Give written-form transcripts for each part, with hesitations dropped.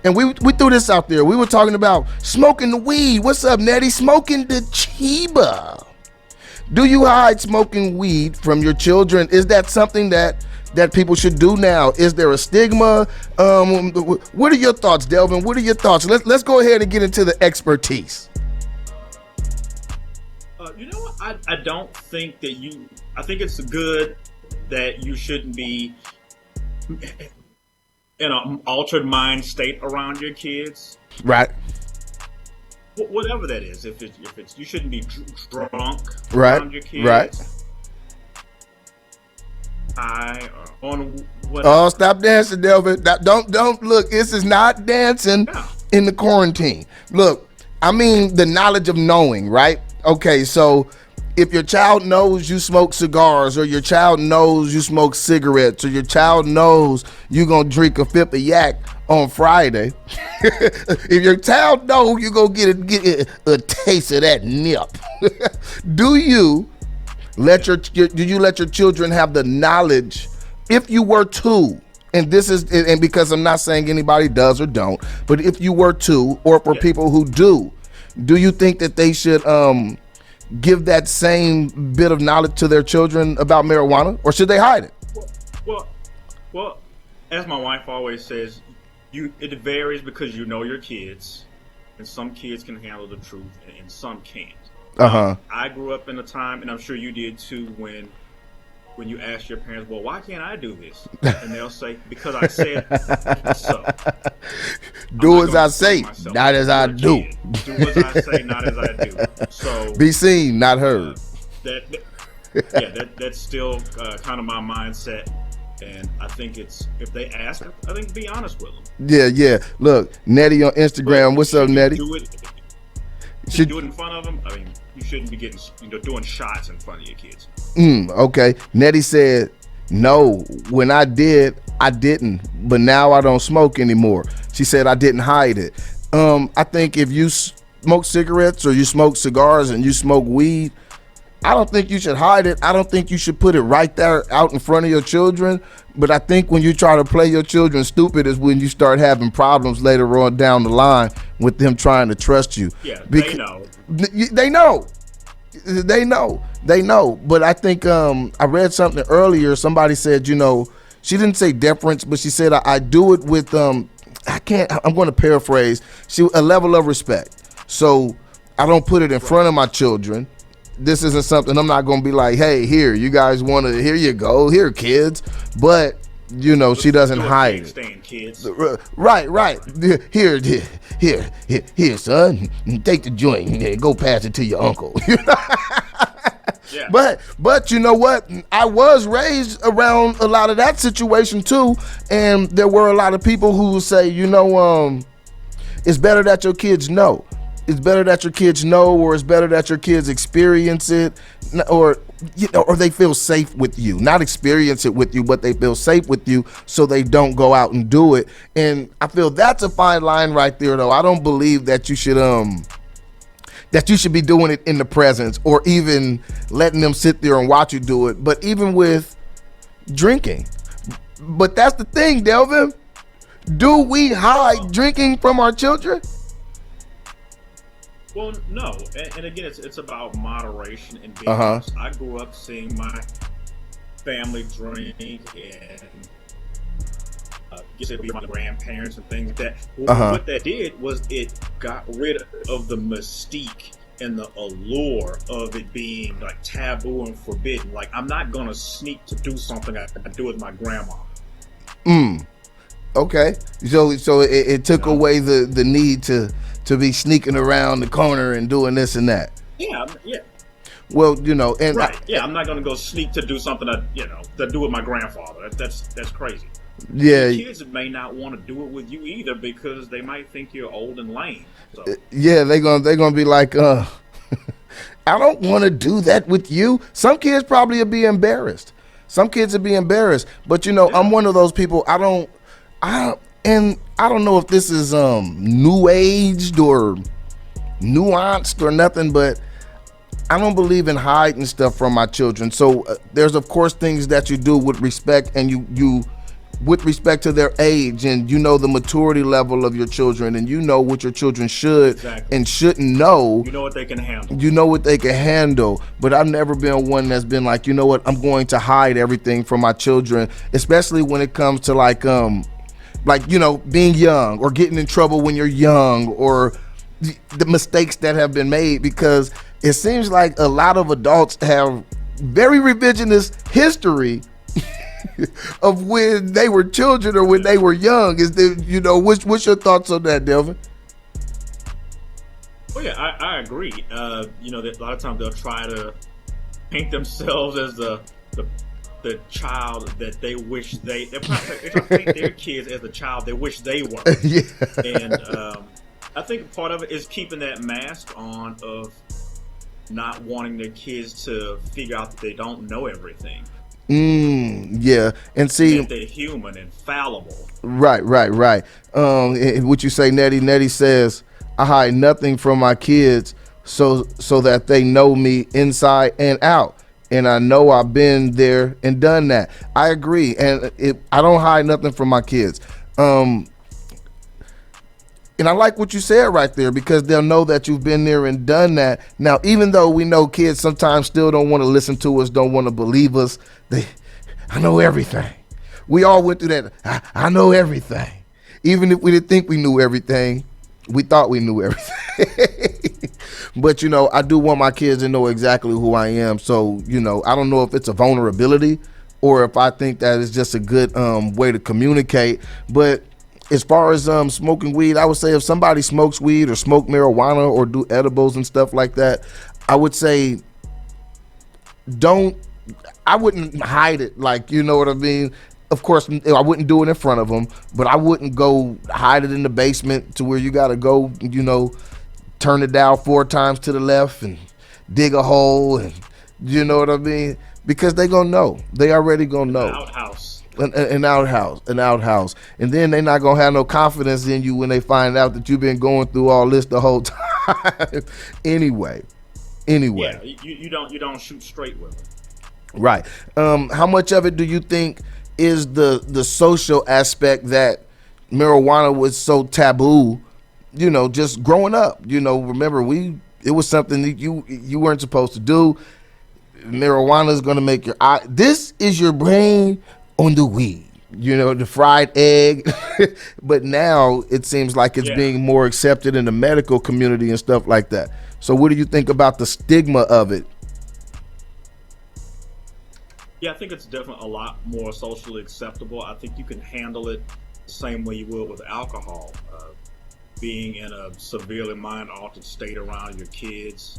And we threw this out there. We were talking about smoking the weed. What's up, Nettie? Smoking the Chiba. Do you hide smoking weed from your children? Is that something that people should do now? Is there a stigma? What are your thoughts, Delvin? What are your thoughts? Let's go ahead and get into the expertise. You know what? I don't think that you. I think it's good that you shouldn't be in an altered mind state around your kids. Right. Whatever that is, if it's you shouldn't be drunk right. around your kids. Right. On whatever. Oh, stop dancing, Delvin. Don't look. This is not dancing in the quarantine. Look, I mean the knowledge of knowing, right? Okay, so if your child knows you smoke cigars, or your child knows you smoke cigarettes, or your child knows you're gonna drink a fifth of yak on Friday, if your child knows you're gonna get a taste of that nip, do you let your children have the knowledge, if you were to, and this is, and because I'm not saying anybody does or don't, but if you were to, or for people who do you think that they should give that same bit of knowledge to their children about marijuana, or should they hide it? Well, as my wife always says, it varies because you know your kids, and some kids can handle the truth and some can't. I grew up in a time, and I'm sure you did too, when you ask your parents, well, why can't I do this? And they'll say, because I said so. Do as I say, not as I do. Do as I say, not as I do. So be seen, not heard. That's still kind of my mindset. And I think it's, if they ask, I think be honest with them. Yeah. Look, Nettie on Instagram. What's up, Nettie? Do it in front of them. I mean, you shouldn't be getting, doing shots in front of your kids. Okay. Nettie said, no, when I did, I didn't, but now I don't smoke anymore. She said I didn't hide it. I think if you smoke cigarettes, or you smoke cigars, and you smoke weed, I don't think you should hide it. I don't think you should put it right there out in front of your children. But I think when you try to play your children stupid is when you start having problems later on down the line with them trying to trust you. Yeah, they know. They know. But I think I read something earlier. Somebody said, she didn't say deference, but she said, I do it with, I'm going to paraphrase, a level of respect. So I don't put it in front of my children. This isn't something I'm not going to be like, hey, here, you guys want to, here you go, here, kids. But, she doesn't hide it. Kids. Right. Here, son, take the joint and go pass it to your uncle. Yeah. But you know what? I was raised around a lot of that situation too. And there were a lot of people who would say, it's better that your kids know. It's better that your kids know, or it's better that your kids experience it, or they feel safe with you. Not experience it with you, but they feel safe with you, so they don't go out and do it. And I feel that's a fine line right there, though. I don't believe that you should be doing it in the presence, or even letting them sit there and watch you do it. But even with drinking, but that's the thing, Delvin. Do we hide drinking from our children? Well, no, and again, it's about moderation and being honest. I grew up seeing my family drink, and it'd be my grandparents and things like that. What that did was it got rid of the mystique and the allure of it being like taboo and forbidden. Like, I'm not gonna sneak to do something I do with my grandma. Okay, so it took away the need to be sneaking around the corner and doing this and that. Yeah. Well, and right. I'm not gonna go sneak to do something to do with my grandfather. That's crazy. Yeah. The kids may not want to do it with you either, because they might think you're old and lame. So. Yeah, they're gonna be like, I don't want to do that with you. Some kids probably will be embarrassed. But I'm one of those people. I don't know if this is new aged or nuanced or nothing, but I don't believe in hiding stuff from my children. So there's of course things that you do with respect, and you with respect to their age, and you know the maturity level of your children, and you know what your children should and shouldn't know. You know what they can handle. You know what they can handle. But I've never been one that's been like, you know what, I'm going to hide everything from my children, especially when it comes to like you know, being young or getting in trouble when you're young, or the mistakes that have been made, because it seems like a lot of adults have very revisionist history of when they were children or when they were young. Is there, you know, what's your thoughts on that, Delvin? Well, yeah, I agree. You know, that a lot of times they'll try to paint themselves as the child that they wish they try to paint their kids as the child they wish they were. Yeah. And I think part of it is keeping that mask on of not wanting their kids to figure out that they don't know everything. Yeah, and see, that they're human and fallible. Right. What you say, Nettie says, I hide nothing from my kids so that they know me inside and out. And I know I've been there and done that. I agree. And I don't hide nothing from my kids. And I like what you said right there, because they'll know that you've been there and done that. Now, even though we know kids sometimes still don't want to listen to us, don't want to believe us, I know everything. We all went through that. I know everything. Even if we didn't think we knew everything, we thought we knew everything. But, you know, I do want my kids to know exactly who I am. So, you know, I don't know if it's a vulnerability or if I think that it's just a good way to communicate. But as far as smoking weed, I would say if somebody smokes weed or smoke marijuana or do edibles and stuff like that, I would say I wouldn't hide it. Like, you know what I mean? Of course, I wouldn't do it in front of them, but I wouldn't go hide it in the basement to where you got to go, you know, turn it down 4 times to the left and dig a hole, and you know what I mean? Because they gonna know. They already gonna know. An outhouse. And then they're not gonna have no confidence in you when they find out that you've been going through all this the whole time. Anyway. Yeah, you don't shoot straight with them. Right. How much of it do you think is the social aspect that marijuana was so taboo, you know, just growing up? You know, remember it was something that you weren't supposed to do. Marijuana is going to make your eye. This is your brain on the weed, you know, the fried egg. But now it seems like it's being more accepted in the medical community and stuff like that. So what do you think about the stigma of it? Yeah, I think it's definitely a lot more socially acceptable. I think you can handle it the same way you would with alcohol. Being in a severely mind-altered state around your kids,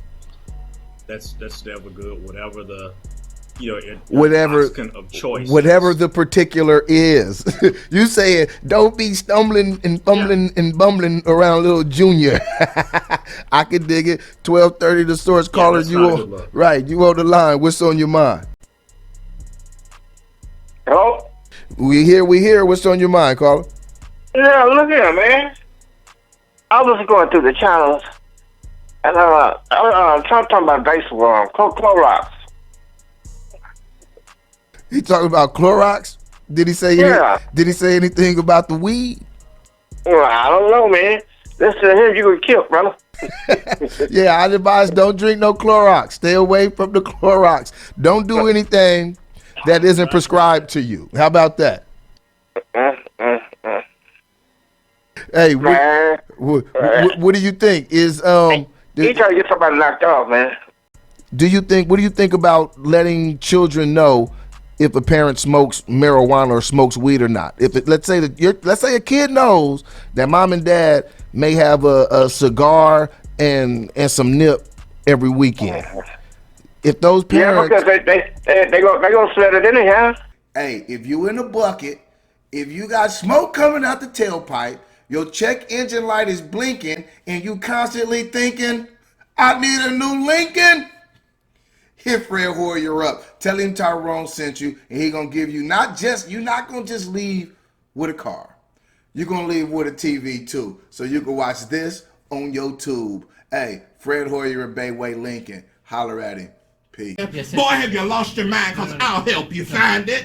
that's never good. Whatever the of choice, whatever the particular is. You say don't be stumbling and fumbling and bumbling around little Junior. I can dig it. 12:30 the source caller. You on the line. What's on your mind? Hello? We here. What's on your mind, caller? Yeah, look here, man. I was going through the channels, and I'm talking about baseball, Clorox. He talking about Clorox? Did he say Did he say anything about the weed? Well, I don't know, man. Listen to him, you get killed, brother. Yeah, I advise don't drink no Clorox. Stay away from the Clorox. Don't do anything that isn't prescribed to you. How about that? Hey, what do you think? He trying to get somebody knocked off, man. What do you think about letting children know if a parent smokes marijuana or smokes weed or not? Let's say a kid knows that mom and dad may have a cigar and some nip every weekend. If those parents, because they gonna sweat it anyhow. Hey, if you in a bucket, if you got smoke coming out the tailpipe, your check engine light is blinking, and you constantly thinking, I need a new Lincoln. Hit Fred Hoyer up. Tell him Tyrone sent you, and he gonna give you you're not gonna just leave with a car. You're gonna leave with a TV too, so you can watch this on your tube. Hey, Fred Hoyer and Bayway Lincoln. Holler at him. Peace. Boy, have you lost your mind? Because I'll help you find it.